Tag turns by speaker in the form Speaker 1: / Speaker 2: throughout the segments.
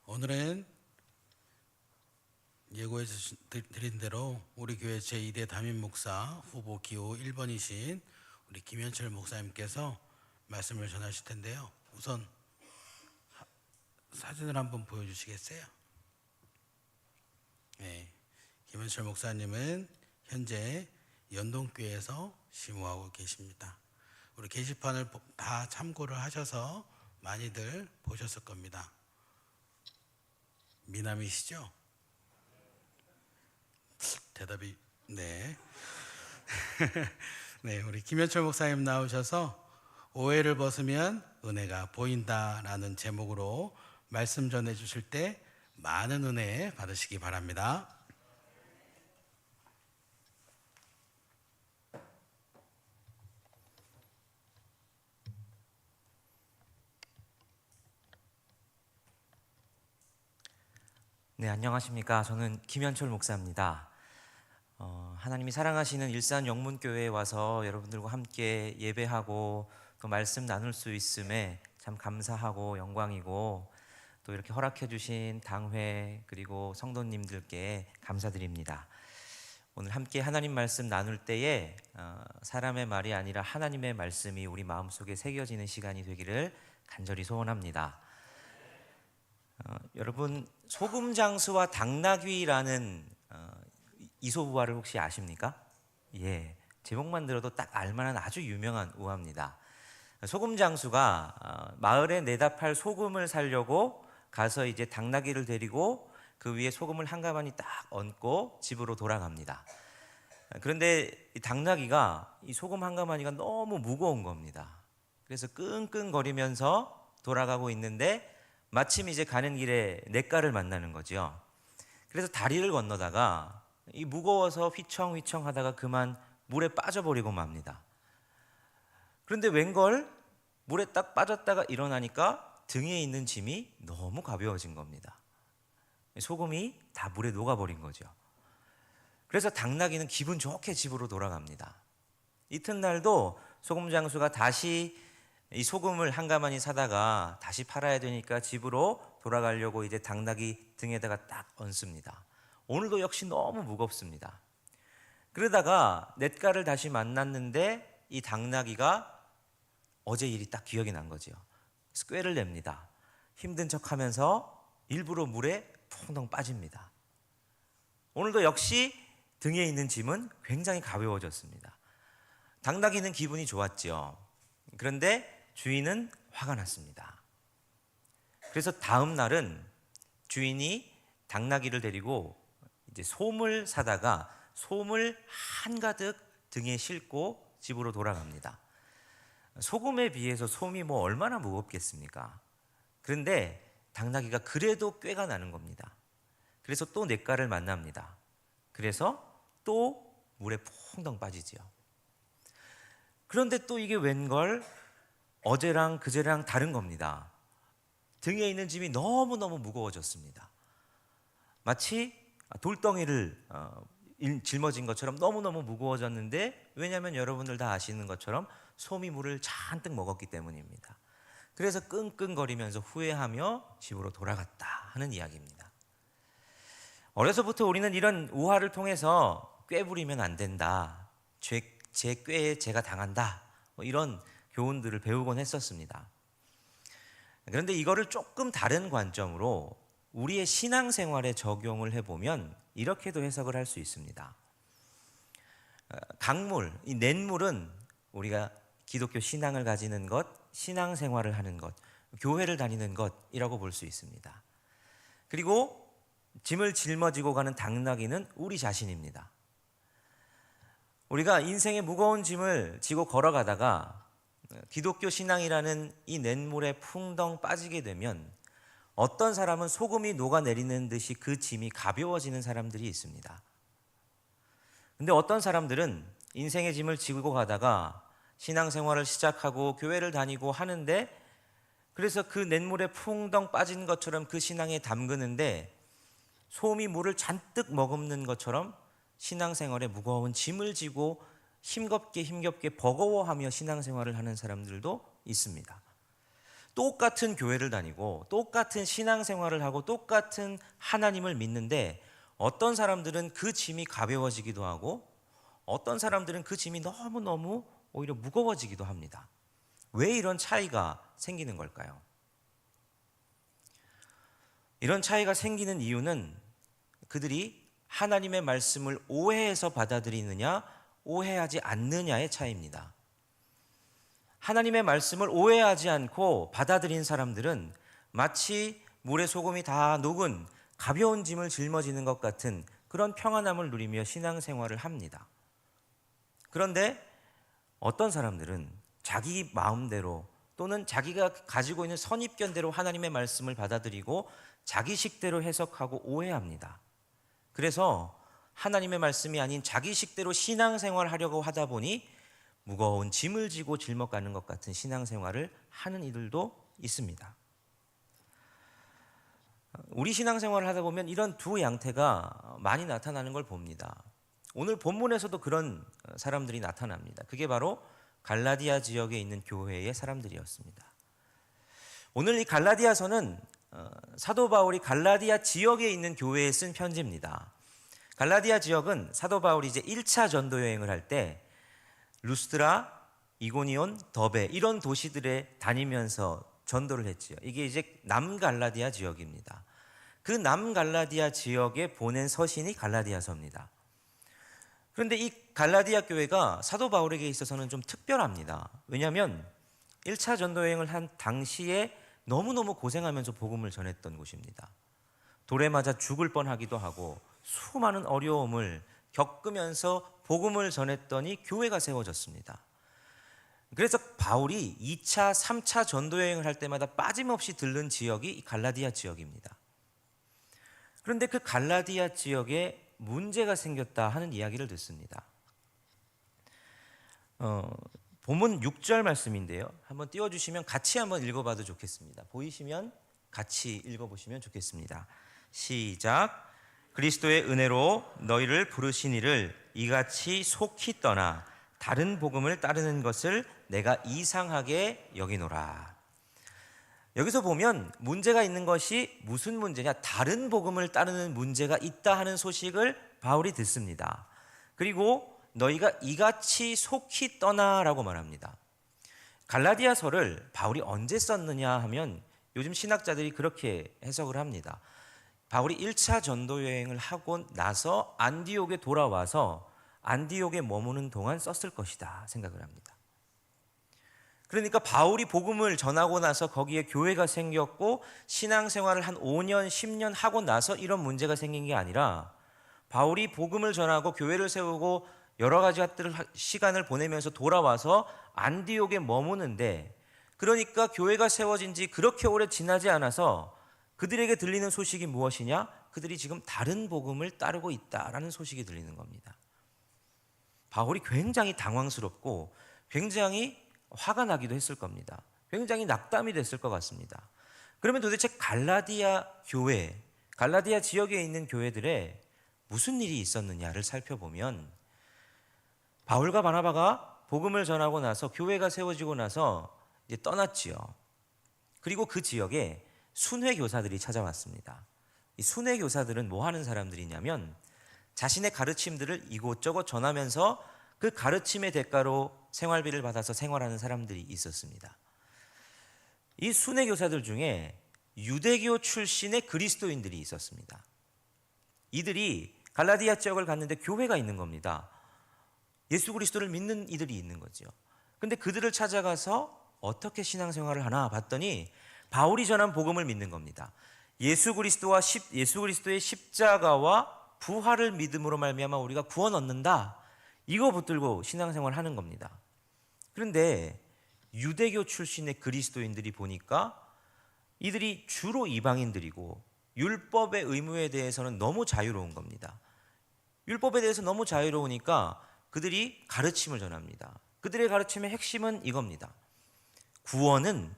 Speaker 1: 오늘은 예고해 드린 대로 우리 교회 제2대 담임 목사 후보 기호 1번이신 우리 김현철 목사님께서 말씀을 전하실 텐데요. 우선 사진을 한번 보여주시겠어요? 네, 김현철 목사님은 현재 연동교회에서 심호하고 계십니다. 우리 게시판을 다 참고를 하셔서 많이들 보셨을 겁니다. 미남이시죠? 대답이 네. 네, 우리 김현철 목사님 나오셔서 오해를 벗으면 은혜가 보인다라는 제목으로 말씀 전해 주실 때 많은 은혜 받으시기 바랍니다.
Speaker 2: 네, 안녕하십니까. 저는 김현철 목사입니다. 하나님이 사랑하시는 일산 영문교회에 와서 여러분들과 함께 예배하고 또 말씀 나눌 수 있음에 참 감사하고 영광이고, 또 이렇게 허락해 주신 당회 그리고 성도님들께 감사드립니다. 오늘 함께 하나님 말씀 나눌 때에 사람의 말이 아니라 하나님의 말씀이 우리 마음속에 새겨지는 시간이 되기를 간절히 소원합니다. 여러분, 소금장수와 당나귀라는 이솝우화를 혹시 아십니까? 예, 제목만 들어도 딱 알만한 아주 유명한 우화입니다. 소금장수가 마을에 내다 팔 소금을 사려고 가서 이제 당나귀를 데리고 그 위에 소금을 한 가마니 딱 얹고 집으로 돌아갑니다. 그런데 이 당나귀가 이 소금 한 가마니가 너무 무거운 겁니다. 그래서 끙끙거리면서 돌아가고 있는데 마침 이제 가는 길에 냇가를 만나는 거죠. 그래서 다리를 건너다가 이 무거워서 휘청휘청 하다가 그만 물에 빠져버리고 맙니다. 그런데 웬걸 물에 딱 빠졌다가 일어나니까 등에 있는 짐이 너무 가벼워진 겁니다. 소금이 다 물에 녹아버린 거죠. 그래서 당나귀는 기분 좋게 집으로 돌아갑니다. 이튿날도 소금장수가 다시 이 소금을 한 가마니 사다가 다시 팔아야 되니까 집으로 돌아가려고 이제 당나귀 등에다가 딱 얹습니다. 오늘도 역시 너무 무겁습니다. 그러다가 냇가를 다시 만났는데 이 당나귀가 어제 일이 딱 기억이 난 거죠. 그래서 꾀를 냅니다. 힘든 척하면서 일부러 물에 퐁덩 빠집니다. 오늘도 역시 등에 있는 짐은 굉장히 가벼워졌습니다. 당나귀는 기분이 좋았죠. 그런데 주인은 화가 났습니다. 그래서 다음 날은 주인이 당나귀를 데리고 이제 솜을 사다가 솜을 한가득 등에 싣고 집으로 돌아갑니다. 소금에 비해서 솜이 뭐 얼마나 무겁겠습니까? 그런데 당나귀가 그래도 꾀가 나는 겁니다. 그래서 또 냇가를 만납니다. 그래서 또 물에 퐁덩 빠지지요. 그런데 또 이게 웬걸 어제랑 그제랑 다른 겁니다. 등에 있는 짐이 너무너무 무거워졌습니다. 마치 돌덩이를 짊어진 것처럼 너무너무 무거워졌는데, 왜냐하면 여러분들 다 아시는 것처럼 솜이 물을 잔뜩 먹었기 때문입니다. 그래서 끙끙거리면서 후회하며 집으로 돌아갔다 하는 이야기입니다. 어려서부터 우리는 이런 우화를 통해서 꾀 부리면 안 된다, 제 꾀에 제가 당한다, 이런 교훈들을 배우곤 했었습니다. 그런데 이거를 조금 다른 관점으로 우리의 신앙생활에 적용을 해보면 이렇게도 해석을 할 수 있습니다. 강물, 이 냇물은 우리가 기독교 신앙을 가지는 것, 신앙생활을 하는 것, 교회를 다니는 것이라고 볼 수 있습니다. 그리고 짐을 짊어지고 가는 당나귀는 우리 자신입니다. 우리가 인생의 무거운 짐을 지고 걸어가다가 기독교 신앙이라는 이 냇물에 풍덩 빠지게 되면 어떤 사람은 소금이 녹아내리는 듯이 그 짐이 가벼워지는 사람들이 있습니다. 근데 어떤 사람들은 인생의 짐을 지고 가다가 신앙생활을 시작하고 교회를 다니고 하는데, 그래서 그 냇물에 풍덩 빠진 것처럼 그 신앙에 담그는데 솜이 물을 잔뜩 머금는 것처럼 신앙생활에 무거운 짐을 지고 힘겹게 버거워하며 신앙생활을 하는 사람들도 있습니다. 똑같은 교회를 다니고 똑같은 신앙생활을 하고 똑같은 하나님을 믿는데 어떤 사람들은 그 짐이 가벼워지기도 하고 어떤 사람들은 그 짐이 너무너무 오히려 무거워지기도 합니다. 왜 이런 차이가 생기는 걸까요? 이런 차이가 생기는 이유는 그들이 하나님의 말씀을 오해해서 받아들이느냐 오해하지 않느냐의 차이입니다. 하나님의 말씀을 오해하지 않고 받아들인 사람들은 마치 물에 소금이 다 녹은 가벼운 짐을 짊어지는 것 같은 그런 평안함을 누리며 신앙생활을 합니다. 그런데 어떤 사람들은 자기 마음대로 또는 자기가 가지고 있는 선입견대로 하나님의 말씀을 받아들이고 자기식대로 해석하고 오해합니다. 그래서 하나님의 말씀이 아닌 자기식대로 신앙생활을 하려고 하다 보니 무거운 짐을 지고 짊어가는 것 같은 신앙생활을 하는 이들도 있습니다. 우리 신앙생활을 하다 보면 이런 두 양태가 많이 나타나는 걸 봅니다. 오늘 본문에서도 그런 사람들이 나타납니다. 그게 바로 갈라디아 지역에 있는 교회의 사람들이었습니다. 오늘 이 갈라디아서는 사도 바울이 갈라디아 지역에 있는 교회에 쓴 편지입니다. 갈라디아 지역은 사도 바울이 이제 1차 전도 여행을 할 때 루스드라, 이고니온, 더베 이런 도시들에 다니면서 전도를 했지요. 이게 이제 남갈라디아 지역입니다. 그 남갈라디아 지역에 보낸 서신이 갈라디아서입니다. 그런데 이 갈라디아 교회가 사도 바울에게 있어서는 좀 특별합니다. 왜냐하면 1차 전도 여행을 한 당시에 너무너무 고생하면서 복음을 전했던 곳입니다. 돌에 맞아 죽을 뻔하기도 하고 수많은 어려움을 겪으면서 복음을 전했더니 교회가 세워졌습니다. 그래서 바울이 2차, 3차 전도 여행을 할 때마다 빠짐없이 들른 지역이 이 갈라디아 지역입니다. 그런데 그 갈라디아 지역에 문제가 생겼다 하는 이야기를 듣습니다. 본문 6절 말씀인데요. 한번 띄워주시면 같이 한번 읽어봐도 좋겠습니다. 보이시면 같이 읽어보시면 좋겠습니다. 시작. 그리스도의 은혜로 너희를 부르신 이를 이같이 속히 떠나 다른 복음을 따르는 것을 내가 이상하게 여기노라. 여기서 보면 문제가 있는 것이 무슨 문제냐? 다른 복음을 따르는 문제가 있다 하는 소식을 바울이 듣습니다. 그리고 너희가 이같이 속히 떠나라고 말합니다. 갈라디아서를 바울이 언제 썼느냐 하면 요즘 신학자들이 그렇게 해석을 합니다. 바울이 1차 전도 여행을 하고 나서 안디옥에 돌아와서 안디옥에 머무는 동안 썼을 것이다 생각을 합니다. 그러니까 바울이 복음을 전하고 나서 거기에 교회가 생겼고 신앙생활을 한 5년, 10년 하고 나서 이런 문제가 생긴 게 아니라 바울이 복음을 전하고 교회를 세우고 여러 가지 시간을 보내면서 돌아와서 안디옥에 머무는데 그러니까 교회가 세워진 지 그렇게 오래 지나지 않아서 그들에게 들리는 소식이 무엇이냐? 그들이 지금 다른 복음을 따르고 있다라는 소식이 들리는 겁니다. 바울이 굉장히 당황스럽고 굉장히 화가 나기도 했을 겁니다. 굉장히 낙담이 됐을 것 같습니다. 그러면 도대체 갈라디아 교회, 갈라디아 지역에 있는 교회들에 무슨 일이 있었느냐를 살펴보면 바울과 바나바가 복음을 전하고 나서 교회가 세워지고 나서 이제 떠났지요. 그리고 그 지역에 순회 교사들이 찾아왔습니다. 이 순회 교사들은 뭐 하는 사람들이냐면 자신의 가르침들을 이곳저곳 전하면서 그 가르침의 대가로 생활비를 받아서 생활하는 사람들이 있었습니다. 이 순회 교사들 중에 유대교 출신의 그리스도인들이 있었습니다. 이들이 갈라디아 지역을 갔는데 교회가 있는 겁니다. 예수 그리스도를 믿는 이들이 있는 거죠. 근데 그들을 찾아가서 어떻게 신앙생활을 하나 봤더니 바울이 전한 복음을 믿는 겁니다. 예수 그리스도의 십자가와 부활을 믿음으로 말미암아 우리가 구원 얻는다. 이거 붙들고 신앙생활을 하는 겁니다. 그런데 유대교 출신의 그리스도인들이 보니까 이들이 주로 이방인들이고 율법의 의무에 대해서는 너무 자유로운 겁니다. 율법에 대해서 너무 자유로우니까 그들이 가르침을 전합니다. 그들의 가르침의 핵심은 이겁니다. 구원은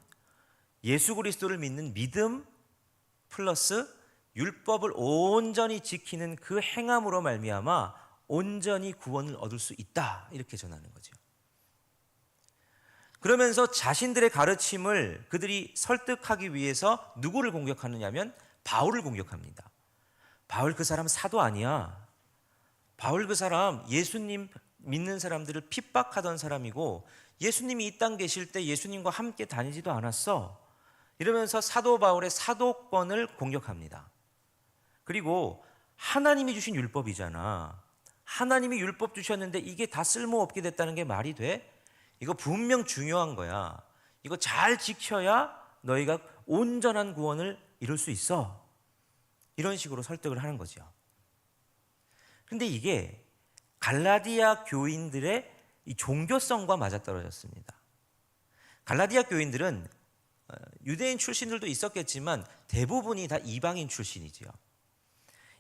Speaker 2: 예수 그리스도를 믿는 믿음 플러스 율법을 온전히 지키는 그 행함으로 말미암아 온전히 구원을 얻을 수 있다, 이렇게 전하는 거죠. 그러면서 자신들의 가르침을 그들이 설득하기 위해서 누구를 공격하느냐면 바울을 공격합니다. 바울 그 사람 사도 아니야. 바울 그 사람 예수님 믿는 사람들을 핍박하던 사람이고 예수님이 이 땅 계실 때 예수님과 함께 다니지도 않았어. 이러면서 사도 바울의 사도권을 공격합니다. 그리고 하나님이 주신 율법이잖아. 하나님이 율법 주셨는데 이게 다 쓸모없게 됐다는 게 말이 돼? 이거 분명 중요한 거야. 이거 잘 지켜야 너희가 온전한 구원을 이룰 수 있어. 이런 식으로 설득을 하는 거죠. 근데 이게 갈라디아 교인들의 이 종교성과 맞아떨어졌습니다. 갈라디아 교인들은 유대인 출신들도 있었겠지만 대부분이 다 이방인 출신이지요.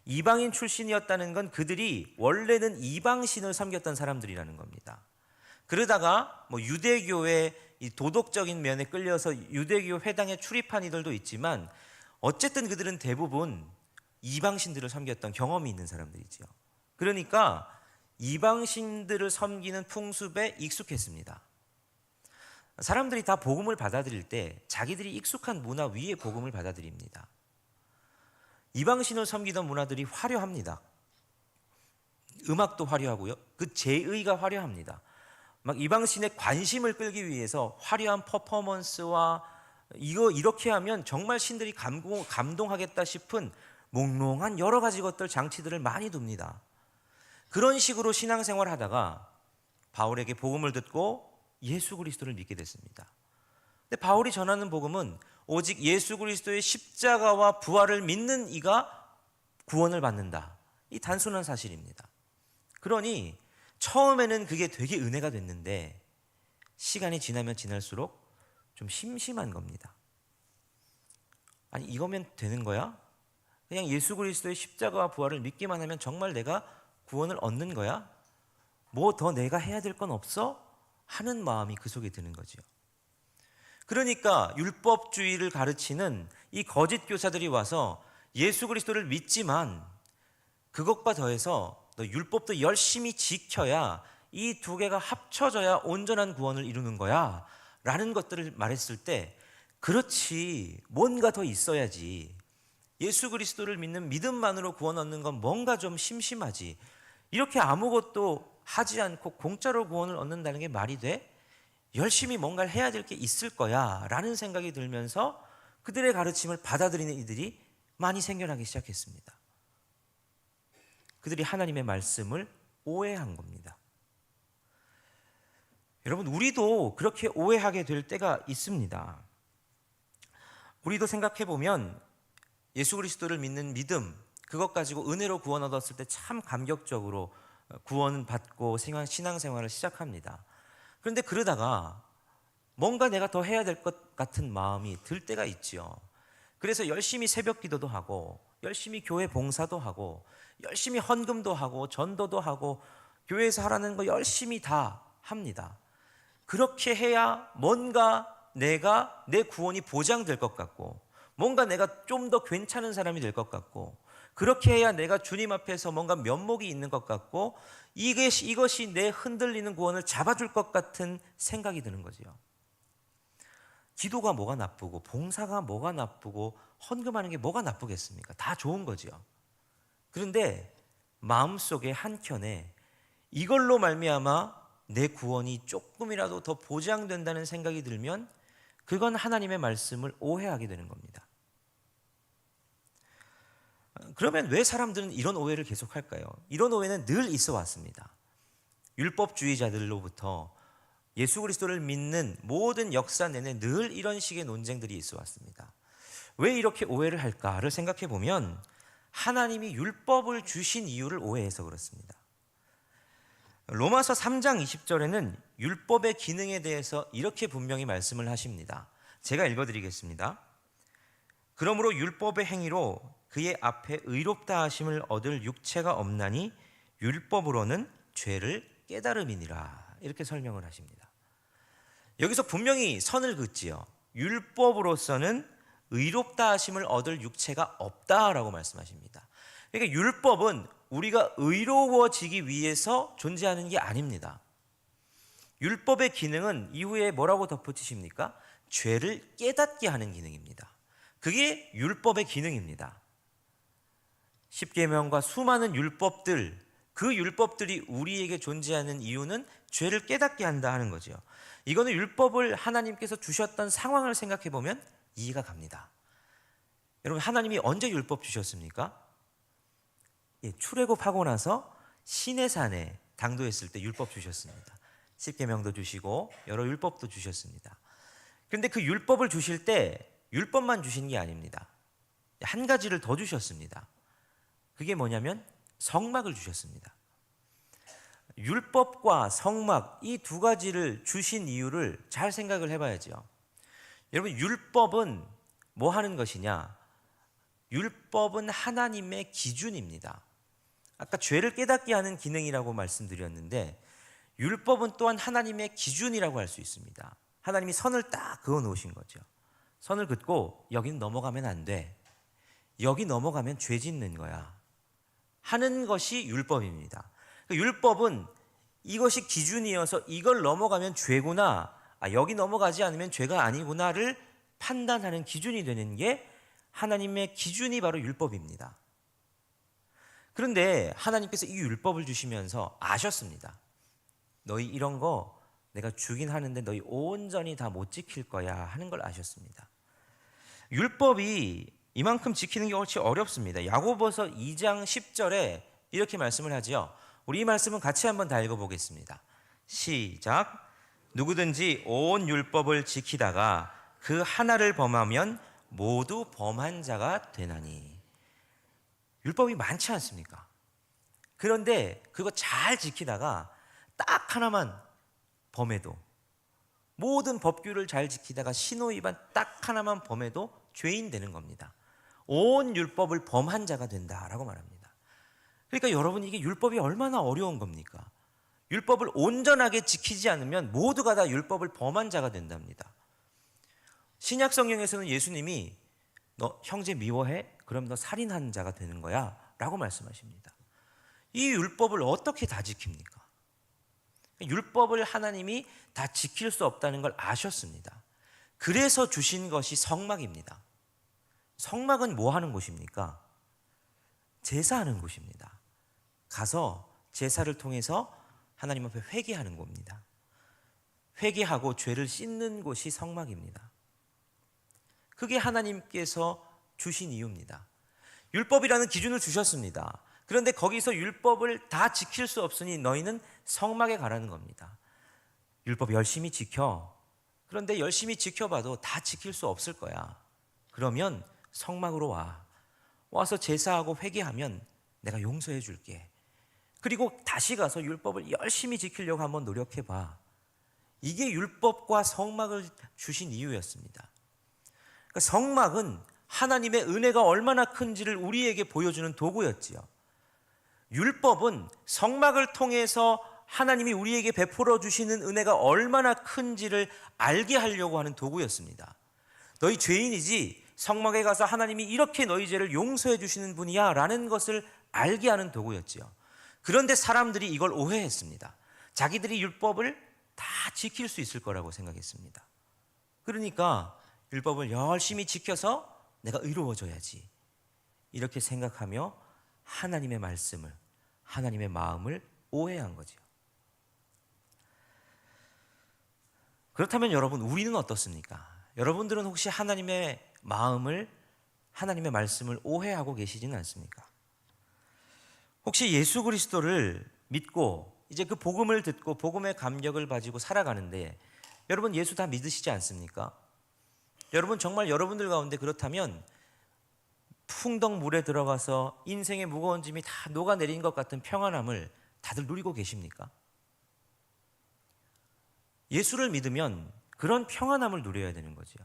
Speaker 2: 이방인 출신이었다는 건 그들이 원래는 이방신을 섬겼던 사람들이라는 겁니다. 그러다가 유대교의 이 도덕적인 면에 끌려서 유대교 회당에 출입한 이들도 있지만 어쨌든 그들은 대부분 이방신들을 섬겼던 경험이 있는 사람들이죠. 그러니까 이방신들을 섬기는 풍습에 익숙했습니다. 사람들이 다 복음을 받아들일 때 자기들이 익숙한 문화 위에 복음을 받아들입니다. 이방신을 섬기던 문화들이 화려합니다. 음악도 화려하고요. 그 제의가 화려합니다. 막 이방신의 관심을 끌기 위해서 화려한 퍼포먼스와 이거 이렇게 하면 정말 신들이 감동하겠다 싶은 몽롱한 여러 가지 것들 장치들을 많이 둡니다. 그런 식으로 신앙생활 하다가 바울에게 복음을 듣고 예수 그리스도를 믿게 됐습니다. 근데 바울이 전하는 복음은 오직 예수 그리스도의 십자가와 부활을 믿는 이가 구원을 받는다. 이 단순한 사실입니다. 그러니 처음에는 그게 되게 은혜가 됐는데 시간이 지나면 지날수록 좀 심심한 겁니다. 아니 이거면 되는 거야? 그냥 예수 그리스도의 십자가와 부활을 믿기만 하면 정말 내가 구원을 얻는 거야? 뭐 더 내가 해야 될 건 없어? 하는 마음이 그 속에 드는 거죠. 그러니까 율법주의를 가르치는 이 거짓 교사들이 와서 예수 그리스도를 믿지만 그것과 더해서 너 율법도 열심히 지켜야 이 두 개가 합쳐져야 온전한 구원을 이루는 거야 라는 것들을 말했을 때 그렇지 뭔가 더 있어야지, 예수 그리스도를 믿는 믿음만으로 구원 얻는 건 뭔가 좀 심심하지, 이렇게 아무것도 하지 않고 공짜로 구원을 얻는다는 게 말이 돼? 열심히 뭔가를 해야 될 게 있을 거야 라는 생각이 들면서 그들의 가르침을 받아들이는 이들이 많이 생겨나기 시작했습니다. 그들이 하나님의 말씀을 오해한 겁니다. 여러분, 우리도 그렇게 오해하게 될 때가 있습니다. 우리도 생각해 보면 예수 그리스도를 믿는 믿음, 그것 가지고 은혜로 구원 얻었을 때 참 감격적으로 구원 받고 신앙생활을 시작합니다. 그런데 그러다가 뭔가 내가 더 해야 될 것 같은 마음이 들 때가 있죠. 그래서 열심히 새벽 기도도 하고 열심히 교회 봉사도 하고 열심히 헌금도 하고 전도도 하고 교회에서 하라는 거 열심히 다 합니다. 그렇게 해야 뭔가 내가 내 구원이 보장될 것 같고 뭔가 내가 좀 더 괜찮은 사람이 될 것 같고 그렇게 해야 내가 주님 앞에서 뭔가 면목이 있는 것 같고 이것이 내 흔들리는 구원을 잡아줄 것 같은 생각이 드는 거죠. 기도가 뭐가 나쁘고 봉사가 뭐가 나쁘고 헌금하는 게 뭐가 나쁘겠습니까? 다 좋은 거죠. 그런데 마음속에 한켠에 이걸로 말미암아 내 구원이 조금이라도 더 보장된다는 생각이 들면 그건 하나님의 말씀을 오해하게 되는 겁니다. 그러면 왜 사람들은 이런 오해를 계속할까요? 이런 오해는 늘 있어 왔습니다. 율법주의자들로부터 예수 그리스도를 믿는 모든 역사 내내 늘 이런 식의 논쟁들이 있어 왔습니다. 왜 이렇게 오해를 할까를 생각해 보면 하나님이 율법을 주신 이유를 오해해서 그렇습니다. 로마서 3장 20절에는 율법의 기능에 대해서 이렇게 분명히 말씀을 하십니다. 제가 읽어드리겠습니다. 그러므로 율법의 행위로 그의 앞에 의롭다 하심을 얻을 육체가 없나니 율법으로는 죄를 깨달음이니라, 이렇게 설명을 하십니다. 여기서 분명히 선을 긋지요. 율법으로서는 의롭다 하심을 얻을 육체가 없다라고 말씀하십니다. 그러니까 율법은 우리가 의로워지기 위해서 존재하는 게 아닙니다. 율법의 기능은 이후에 뭐라고 덧붙이십니까? 죄를 깨닫게 하는 기능입니다. 그게 율법의 기능입니다. 십계명과 수많은 율법들, 그 율법들이 우리에게 존재하는 이유는 죄를 깨닫게 한다 하는 거죠. 이거는 율법을 하나님께서 주셨던 상황을 생각해 보면 이해가 갑니다. 여러분, 하나님이 언제 율법 주셨습니까? 출애굽하고 나서 시내산에 당도했을 때 율법 주셨습니다. 십계명도 주시고 여러 율법도 주셨습니다. 그런데 그 율법을 주실 때 율법만 주신 게 아닙니다. 한 가지를 더 주셨습니다. 그게 뭐냐면 성막을 주셨습니다. 율법과 성막, 이 두 가지를 주신 이유를 잘 생각을 해봐야죠. 여러분, 율법은 뭐 하는 것이냐? 율법은 하나님의 기준입니다. 아까 죄를 깨닫게 하는 기능이라고 말씀드렸는데, 율법은 또한 하나님의 기준이라고 할 수 있습니다. 하나님이 선을 딱 그어 놓으신 거죠. 선을 긋고 여기는 넘어가면 안 돼, 여기 넘어가면 죄 짓는 거야 하는 것이 율법입니다. 율법은 이것이 기준이어서 이걸 넘어가면 죄구나, 여기 넘어가지 않으면 죄가 아니구나를 판단하는 기준이 되는 게 하나님의 기준이 바로 율법입니다. 그런데 하나님께서 이 율법을 주시면서 아셨습니다. 너희 이런 거 내가 주긴 하는데 너희 온전히 다 못 지킬 거야 하는 걸 아셨습니다. 율법이 이만큼 지키는 게 훨씬 어렵습니다. 야고보서 2장 10절에 이렇게 말씀을 하죠. 우리 이 말씀은 같이 한번 다 읽어보겠습니다. 시작. 누구든지 온 율법을 지키다가 그 하나를 범하면 모두 범한 자가 되나니. 율법이 많지 않습니까? 그런데 그거 잘 지키다가 딱 하나만 범해도, 모든 법규를 잘 지키다가 신호위반 딱 하나만 범해도 죄인 되는 겁니다. 온 율법을 범한 자가 된다라고 말합니다. 그러니까 여러분, 이게 율법이 얼마나 어려운 겁니까? 율법을 온전하게 지키지 않으면 모두가 다 율법을 범한 자가 된답니다. 신약 성경에서는 예수님이 너 형제 미워해? 그럼 너 살인한 자가 되는 거야 라고 말씀하십니다. 이 율법을 어떻게 다 지킵니까? 율법을 하나님이 다 지킬 수 없다는 걸 아셨습니다. 그래서 주신 것이 성막입니다. 성막은 뭐 하는 곳입니까? 제사하는 곳입니다. 가서 제사를 통해서 하나님 앞에 회개하는 겁니다. 회개하고 죄를 씻는 곳이 성막입니다. 그게 하나님께서 주신 이유입니다. 율법이라는 기준을 주셨습니다. 그런데 거기서 율법을 다 지킬 수 없으니 너희는 성막에 가라는 겁니다. 율법 열심히 지켜. 그런데 열심히 지켜봐도 다 지킬 수 없을 거야. 그러면 성막으로 와. 와서 제사하고 회개하면 내가 용서해 줄게. 그리고 다시 가서 율법을 열심히 지키려고 한번 노력해봐. 이게 율법과 성막을 주신 이유였습니다. 그러니까 성막은 하나님의 은혜가 얼마나 큰지를 우리에게 보여주는 도구였지요. 율법은 성막을 통해서 하나님이 우리에게 베풀어 주시는 은혜가 얼마나 큰지를 알게 하려고 하는 도구였습니다. 너희 죄인이지 성막에 가서 하나님이 이렇게 너희 죄를 용서해 주시는 분이야 라는 것을 알게 하는 도구였지요. 그런데 사람들이 이걸 오해했습니다. 자기들이 율법을 다 지킬 수 있을 거라고 생각했습니다. 그러니까 율법을 열심히 지켜서 내가 의로워져야지 이렇게 생각하며 하나님의 말씀을, 하나님의 마음을 오해한 거죠. 그렇다면 여러분, 우리는 어떻습니까? 여러분들은 혹시 하나님의 마음을, 하나님의 말씀을 오해하고 계시지는 않습니까? 혹시 예수 그리스도를 믿고 이제 그 복음을 듣고 복음의 감격을 가지고 살아가는데 여러분, 예수 다 믿으시지 않습니까? 여러분, 정말 여러분들 가운데 그렇다면 풍덩 물에 들어가서 인생의 무거운 짐이 다 녹아내린 것 같은 평안함을 다들 누리고 계십니까? 예수를 믿으면 그런 평안함을 누려야 되는 거죠.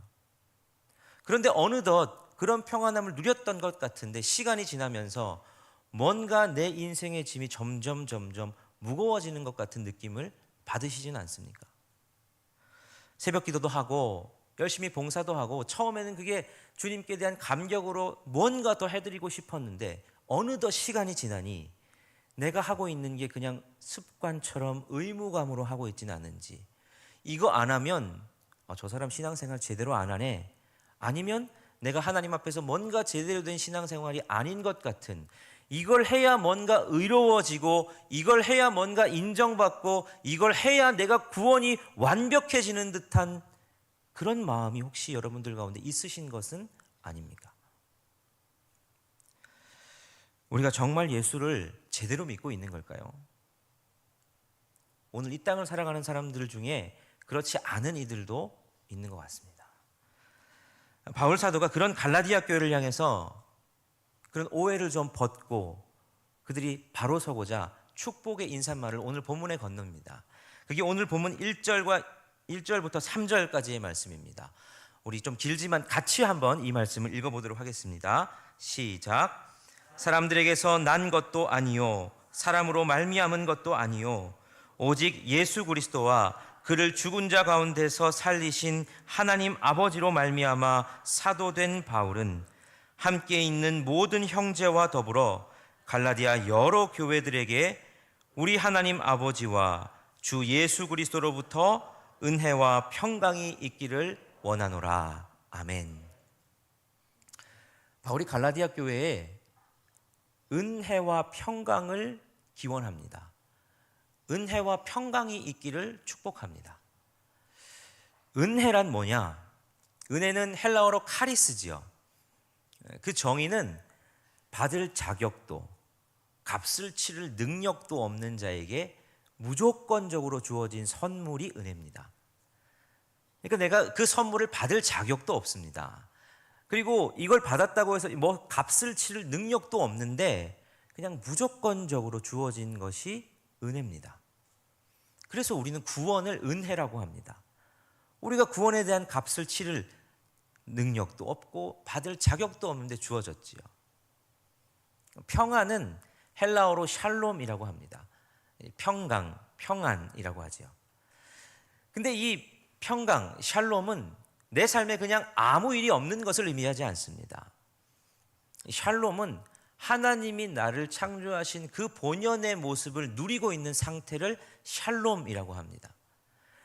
Speaker 2: 그런데 어느덧 그런 평안함을 누렸던 것 같은데 시간이 지나면서 뭔가 내 인생의 짐이 점점 무거워지는 것 같은 느낌을 받으시지는 않습니까? 새벽 기도도 하고 열심히 봉사도 하고 처음에는 그게 주님께 대한 감격으로 뭔가 더 해드리고 싶었는데 어느덧 시간이 지나니 내가 하고 있는 게 그냥 습관처럼 의무감으로 하고 있지는 않은지, 이거 안 하면 저 사람 신앙생활 제대로 안 하네, 아니면 내가 하나님 앞에서 뭔가 제대로 된 신앙생활이 아닌 것 같은, 이걸 해야 뭔가 의로워지고 이걸 해야 뭔가 인정받고 이걸 해야 내가 구원이 완벽해지는 듯한 그런 마음이 혹시 여러분들 가운데 있으신 것은 아닙니까? 우리가 정말 예수를 제대로 믿고 있는 걸까요? 오늘 이 땅을 살아가는 사람들 중에 그렇지 않은 이들도 있는 것 같습니다. 바울 사도가 그런 갈라디아 교회를 향해서 그런 오해를 좀 벗고 그들이 바로 서고자 축복의 인사말을 오늘 본문에 건넵니다. 그게 오늘 본문 1절부터 3절까지의 말씀입니다. 우리 좀 길지만 같이 한번 이 말씀을 읽어보도록 하겠습니다. 시작. 사람들에게서 난 것도 아니요 사람으로 말미암은 것도 아니요 오직 예수 그리스도와 그를 죽은 자 가운데서 살리신 하나님 아버지로 말미암아 사도된 바울은 함께 있는 모든 형제와 더불어 갈라디아 여러 교회들에게 우리 하나님 아버지와 주 예수 그리스도로부터 은혜와 평강이 있기를 원하노라. 아멘. 바울이 갈라디아 교회에 은혜와 평강을 기원합니다. 은혜와 평강이 있기를 축복합니다. 은혜란 뭐냐? 은혜는 헬라어로 카리스지요. 그 정의는 받을 자격도, 값을 치를 능력도 없는 자에게 무조건적으로 주어진 선물이 은혜입니다. 그러니까 내가 그 선물을 받을 자격도 없습니다. 그리고 이걸 받았다고 해서 뭐 값을 치를 능력도 없는데 그냥 무조건적으로 주어진 것이 은혜입니다. 그래서 우리는 구원을 은혜라고 합니다. 우리가 구원에 대한 값을 치를 능력도 없고 받을 자격도 없는데 주어졌지요. 평안은 헬라어로 샬롬이라고 합니다. 평강, 평안이라고 하지요. 근데 이 평강, 샬롬은 내 삶에 그냥 아무 일이 없는 것을 의미하지 않습니다. 샬롬은 하나님이 나를 창조하신 그 본연의 모습을 누리고 있는 상태를 샬롬이라고 합니다.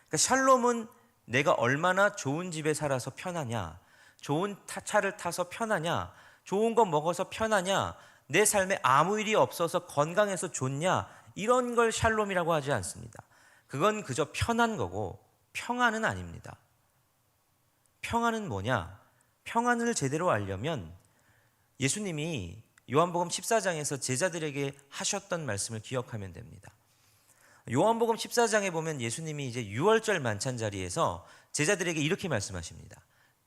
Speaker 2: 그러니까 샬롬은 내가 얼마나 좋은 집에 살아서 편하냐, 좋은 차를 타서 편하냐, 좋은 거 먹어서 편하냐, 내 삶에 아무 일이 없어서 건강해서 좋냐, 이런 걸 샬롬이라고 하지 않습니다. 그건 그저 편한 거고 평안은 아닙니다. 평안은 뭐냐? 평안을 제대로 알려면 예수님이 요한복음 14장에서 제자들에게 하셨던 말씀을 기억하면 됩니다. 요한복음 14장에 보면 예수님이 이제 유월절 만찬 자리에서 제자들에게 이렇게 말씀하십니다.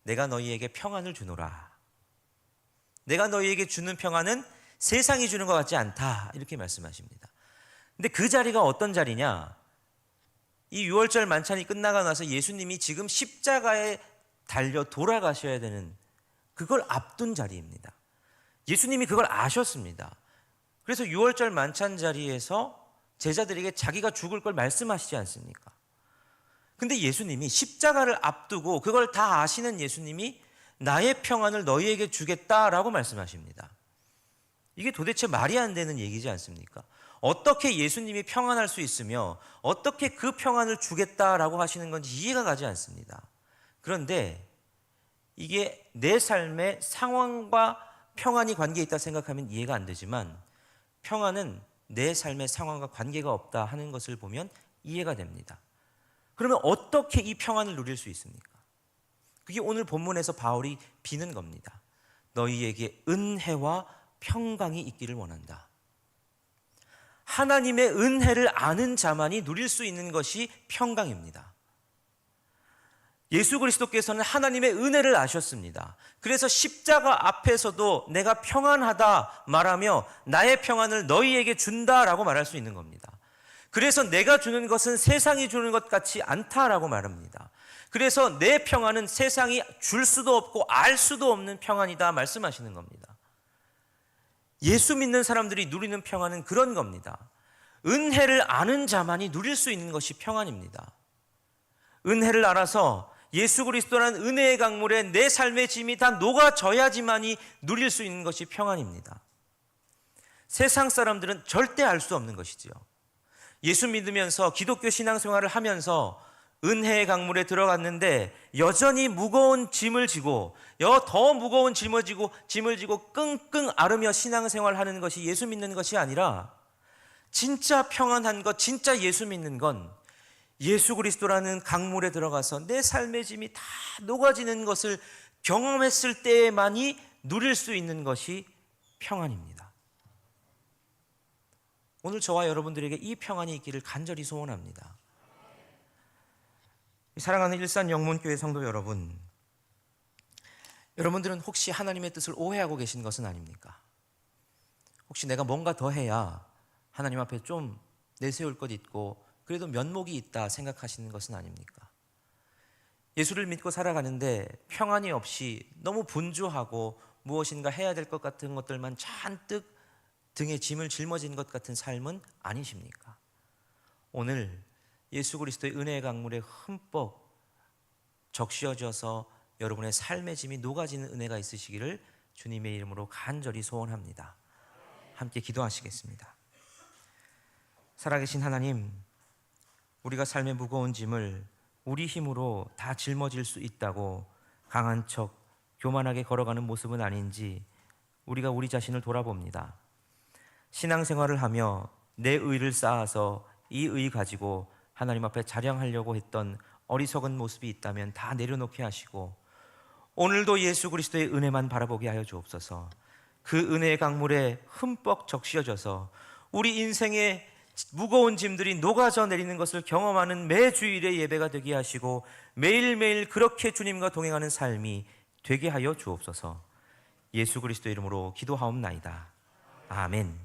Speaker 2: 내가 너희에게 평안을 주노라. 내가 너희에게 주는 평안은 세상이 주는 것 같지 않다. 이렇게 말씀하십니다. 근데 그 자리가 어떤 자리냐? 이 유월절 만찬이 끝나고 나서 예수님이 지금 십자가에 달려 돌아가셔야 되는 그걸 앞둔 자리입니다. 예수님이 그걸 아셨습니다. 그래서 유월절 만찬 자리에서 제자들에게 자기가 죽을 걸 말씀하시지 않습니까? 근데 예수님이 십자가를 앞두고 그걸 다 아시는 예수님이 나의 평안을 너희에게 주겠다라고 말씀하십니다. 이게 도대체 말이 안 되는 얘기지 않습니까? 어떻게 예수님이 평안할 수 있으며 어떻게 그 평안을 주겠다라고 하시는 건지 이해가 가지 않습니다. 그런데 이게 내 삶의 상황과 평안이 관계에 있다 생각하면 이해가 안 되지만 평안은 내 삶의 상황과 관계가 없다 하는 것을 보면 이해가 됩니다. 그러면 어떻게 이 평안을 누릴 수 있습니까? 그게 오늘 본문에서 바울이 비는 겁니다. 너희에게 은혜와 평강이 있기를 원한다. 하나님의 은혜를 아는 자만이 누릴 수 있는 것이 평강입니다. 예수 그리스도께서는 하나님의 은혜를 아셨습니다. 그래서 십자가 앞에서도 내가 평안하다 말하며 나의 평안을 너희에게 준다라고 말할 수 있는 겁니다. 그래서 내가 주는 것은 세상이 주는 것 같지 않다라고 말합니다. 그래서 내 평안은 세상이 줄 수도 없고 알 수도 없는 평안이다 말씀하시는 겁니다. 예수 믿는 사람들이 누리는 평안은 그런 겁니다. 은혜를 아는 자만이 누릴 수 있는 것이 평안입니다. 은혜를 알아서 예수 그리스도라는 은혜의 강물에 내 삶의 짐이 다 녹아져야지만이 누릴 수 있는 것이 평안입니다. 세상 사람들은 절대 알 수 없는 것이지요. 예수 믿으면서 기독교 신앙생활을 하면서 은혜의 강물에 들어갔는데 여전히 무거운 짐을 지고 더 무거운 짐을 지고 끙끙 앓으며 신앙생활을 하는 것이 예수 믿는 것이 아니라, 진짜 평안한 것, 진짜 예수 믿는 건 예수 그리스도라는 강물에 들어가서 내 삶의 짐이 다 녹아지는 것을 경험했을 때에만이 누릴 수 있는 것이 평안입니다. 오늘 저와 여러분들에게 이 평안이 있기를 간절히 소원합니다. 사랑하는 일산 영문교회 성도 여러분, 여러분들은 혹시 하나님의 뜻을 오해하고 계신 것은 아닙니까? 혹시 내가 뭔가 더 해야 하나님 앞에 좀 내세울 것 있고 그래도 면목이 있다 생각하시는 것은 아닙니까? 예수를 믿고 살아가는데 평안이 없이 너무 분주하고 무엇인가 해야 될 것 같은 것들만 잔뜩 등에 짐을 짊어진 것 같은 삶은 아니십니까? 오늘 예수 그리스도의 은혜의 강물에 흠뻑 적셔져서 여러분의 삶의 짐이 녹아지는 은혜가 있으시기를 주님의 이름으로 간절히 소원합니다. 함께 기도하시겠습니다. 살아계신 하나님, 우리가 삶의 무거운 짐을 우리 힘으로 다 짊어질 수 있다고 강한 척 교만하게 걸어가는 모습은 아닌지 우리가 우리 자신을 돌아봅니다. 신앙생활을 하며 내 의를 쌓아서 이 의 가지고 하나님 앞에 자랑하려고 했던 어리석은 모습이 있다면 다 내려놓게 하시고, 오늘도 예수 그리스도의 은혜만 바라보게 하여 주옵소서. 그 은혜의 강물에 흠뻑 적셔져서 우리 인생의 무거운 짐들이 녹아져 내리는 것을 경험하는 매 주일의 예배가 되게 하시고, 매일매일 그렇게 주님과 동행하는 삶이 되게 하여 주옵소서. 예수 그리스도 이름으로 기도하옵나이다. 아멘.